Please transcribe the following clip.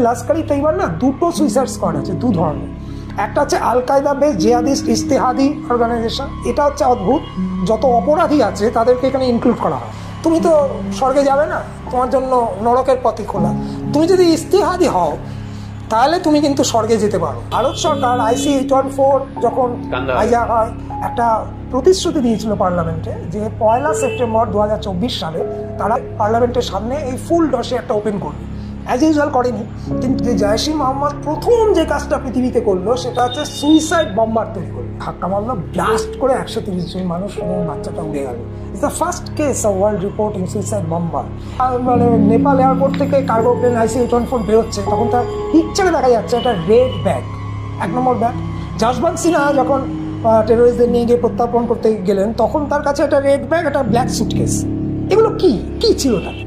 লাস্কারি তৈবার না দুটো suicide squad আছে, দু ধরনের। একটা হচ্ছে আল কায়দা বেস জিহাদিস্ট ইস্তেহাদি অর্গানাইজেশন। এটা হচ্ছে অদ্ভুত, যত অপরাধী আছে তাদেরকে এখানে ইনক্লুড করা হয়। তুমি তো স্বর্গে যাবে না, তোমার জন্য নরকের পথই খোলা। তুমি যদি ইস্তেহাদি হও তাহলে তুমি কিন্তু স্বর্গে যেতে পারো। ভারত সরকার IC-814 যখন হাইজ্যাক হয়, একটা প্রতিশ্রুতি দিয়েছিল পার্লামেন্টে যে 1 সেপ্টেম্বর 2024 সালে তারা পার্লামেন্টের সামনে এই ফুল ডসে একটা ওপেন করবে। অ্যাজ ইউজুয়াল করেনি, কিন্তু যে জয়সী মোহাম্মদ প্রথম যে কাজটা পৃথিবীতে করলো সেটা হচ্ছে সুইসাইড বম্বার তৈরি করলো। ধাক্কা মারলো, ব্লাস্ট করে 130 জন মানুষ এবং বাচ্চাটা উড়ে গেল। It's the first case of world reporting suicide bomber. মানে নেপাল এয়ারপোর্ট থেকে কার্গো প্লেন IC-814 বেরোচ্ছে, তখন তার পিকচারে দেখা যাচ্ছে একটা রেড ব্যাগ, 1 নম্বর ব্যাগ। যশবন্ত সিনহা যখন টেরোরিস্টদের নিয়ে গিয়ে প্রত্যার্পণ করতে গেলেন, তখন তার কাছে একটা রেড ব্যাগ, একটা ব্ল্যাক সুটকেস। এগুলো কি ছিল তার?